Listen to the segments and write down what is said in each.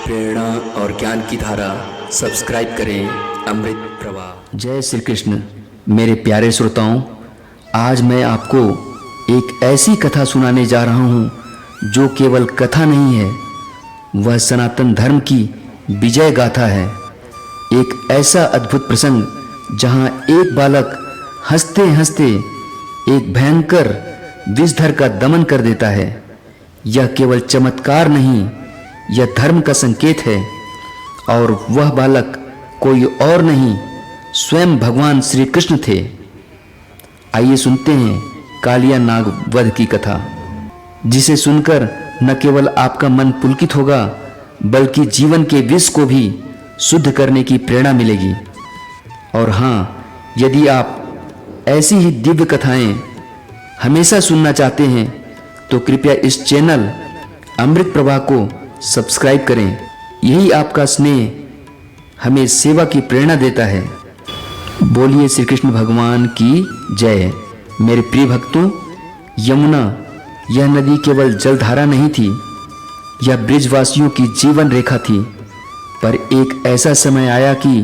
प्रेरणा और ज्ञान की धारा सब्सक्राइब करें अमृत प्रवाह। जय श्री कृष्ण। मेरे प्यारे श्रोताओं, आज मैं आपको एक ऐसी कथा सुनाने जा रहा हूँ जो केवल कथा नहीं है, वह सनातन धर्म की विजय गाथा है। एक ऐसा अद्भुत प्रसंग जहाँ एक बालक हंसते हंसते एक भयंकर विषधर का दमन कर देता है। यह केवल चमत्कार नहीं, यह धर्म का संकेत है। और वह बालक कोई और नहीं, स्वयं भगवान श्री कृष्ण थे। आइए सुनते हैं कालिया नाग वध की कथा, जिसे सुनकर न केवल आपका मन पुलकित होगा, बल्कि जीवन के विष को भी शुद्ध करने की प्रेरणा मिलेगी। और हाँ, यदि आप ऐसी ही दिव्य कथाएं हमेशा सुनना चाहते हैं तो कृपया इस चैनल अमृत प्रवाह को सब्सक्राइब करें। यही आपका स्नेह हमें सेवा की प्रेरणा देता है। बोलिए श्री कृष्ण भगवान की जय। मेरे प्रिय भक्तों, यमुना यह नदी केवल जलधारा नहीं थी, यह ब्रिजवासियों की जीवन रेखा थी। पर एक ऐसा समय आया कि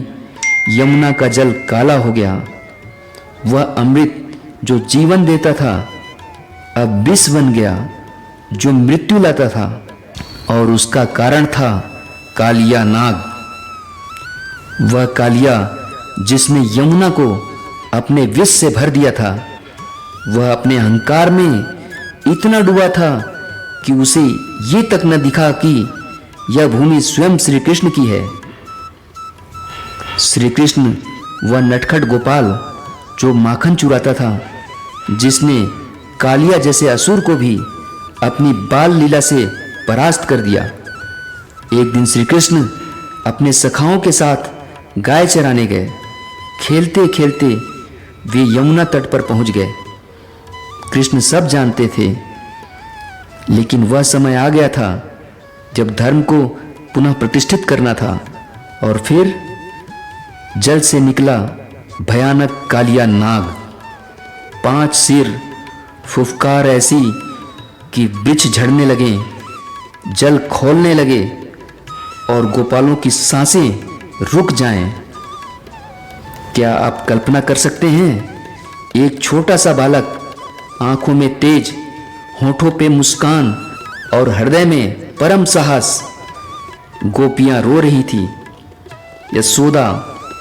यमुना का जल काला हो गया। वह अमृत जो जीवन देता था अब विष बन गया, जो मृत्यु लाता था। और उसका कारण था कालिया नाग। वह कालिया जिसने यमुना को अपने विष से भर दिया था, वह अपने अहंकार में इतना डूबा था कि उसे ये तक न दिखा कि यह भूमि स्वयं श्री कृष्ण की है। श्री कृष्ण वह नटखट गोपाल जो माखन चुराता था, जिसने कालिया जैसे असुर को भी अपनी बाल लीला से परास्त कर दिया। एक दिन श्री कृष्ण अपने सखाओं के साथ गाय चराने गए। खेलते खेलते वे यमुना तट पर पहुंच गए। कृष्ण सब जानते थे, लेकिन वह समय आ गया था जब धर्म को पुनः प्रतिष्ठित करना था। और फिर जल से निकला भयानक कालिया नाग। 5 सिर, फुफकार ऐसी कि वृक्ष झड़ने लगे, जल खोलने लगे और गोपालों की सांसें रुक जाएं। क्या आप कल्पना कर सकते हैं, एक छोटा सा बालक, आंखों में तेज, होठों पे मुस्कान और हृदय में परम साहस। गोपियां रो रही थी, यशोदा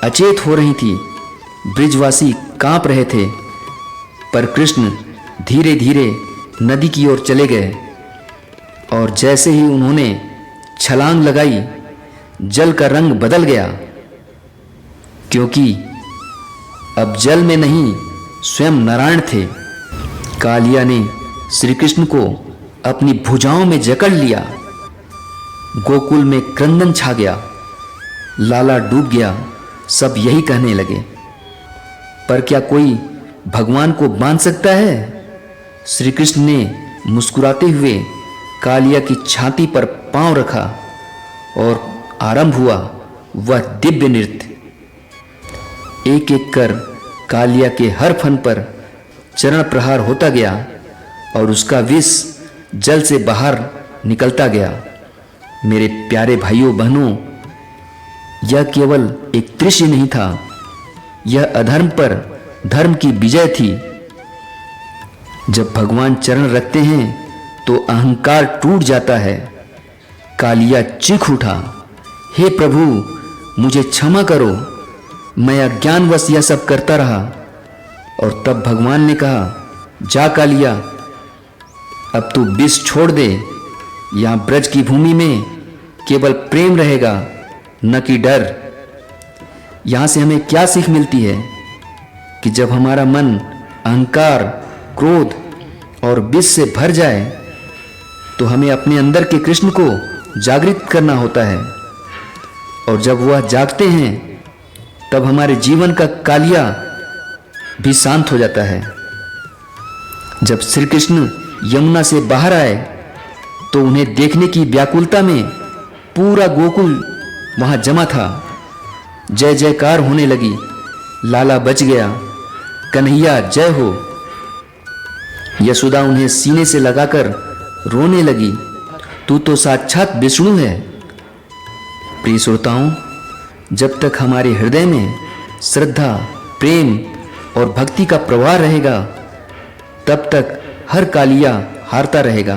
अचेत हो रही थी, ब्रिजवासी कांप रहे थे। पर कृष्ण धीरे धीरे नदी की ओर चले गए। और जैसे ही उन्होंने छलांग लगाई, जल का रंग बदल गया, क्योंकि अब जल में नहीं, स्वयं नारायण थे। कालिया ने श्री कृष्ण को अपनी भुजाओं में जकड़ लिया। गोकुल में क्रंदन छा गया, लाला डूब गया, सब यही कहने लगे। पर क्या कोई भगवान को बांध सकता है? श्री कृष्ण ने मुस्कुराते हुए कालिया की छाती पर पांव रखा और आरंभ हुआ वह दिव्य नृत्य। एक एक कर कालिया के हर फन पर चरण प्रहार होता गया और उसका विष जल से बाहर निकलता गया। मेरे प्यारे भाइयों बहनों, यह केवल एक दृश्य नहीं था, यह अधर्म पर धर्म की विजय थी। जब भगवान चरण रखते हैं तो अहंकार टूट जाता है। कालिया चीख उठा, हे प्रभु, मुझे क्षमा करो, मैं अज्ञानवश यह सब करता रहा। और तब भगवान ने कहा, जा कालिया, अब तू विष छोड़ दे। यहाँ ब्रज की भूमि में केवल प्रेम रहेगा, न कि डर। यहाँ से हमें क्या सीख मिलती है कि जब हमारा मन अहंकार, क्रोध और विष से भर जाए तो हमें अपने अंदर के कृष्ण को जागृत करना होता है। और जब वह जागते हैं तब हमारे जीवन का कालिया भी शांत हो जाता है। जब श्री कृष्ण यमुना से बाहर आए तो उन्हें देखने की व्याकुलता में पूरा गोकुल वहां जमा था। जय जयकार होने लगी, लाला बच गया, कन्हैया जय हो। यशोदा उन्हें सीने से लगाकर रोने लगी, तू तो साक्षात विष्णु है। प्रिय श्रोताओं, जब तक हमारे हृदय में श्रद्धा, प्रेम और भक्ति का प्रवाह रहेगा, तब तक हर कालिया हारता रहेगा।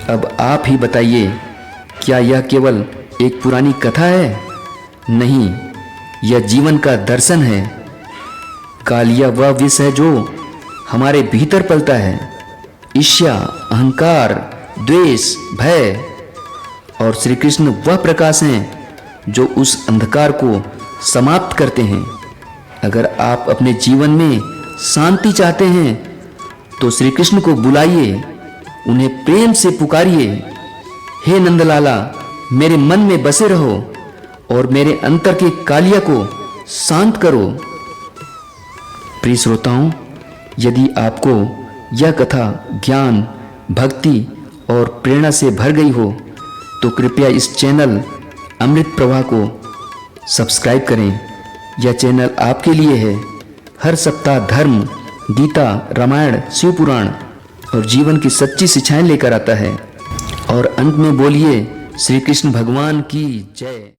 अब आप ही बताइए, क्या यह केवल एक पुरानी कथा है? नहीं, यह जीवन का दर्शन है। कालिया वह विष है जो हमारे भीतर पलता है। ईर्ष्या, अहंकार, द्वेष, भय। और श्री कृष्ण वह प्रकाश हैं जो उस अंधकार को समाप्त करते हैं। अगर आप अपने जीवन में शांति चाहते हैं तो श्री कृष्ण को बुलाइए, उन्हें प्रेम से पुकारिए। हे नंदलाला, मेरे मन में बसे रहो और मेरे अंतर के कालिया को शांत करो। प्रिय श्रोताओं, यदि आपको यह कथा ज्ञान, भक्ति और प्रेरणा से भर गई हो तो कृपया इस चैनल अमृत प्रवाह को सब्सक्राइब करें। यह चैनल आपके लिए है। हर सप्ताह धर्म, गीता, रामायण, शिव पुराण और जीवन की सच्ची शिक्षाएं लेकर आता है। और अंत में बोलिए, श्री कृष्ण भगवान की जय।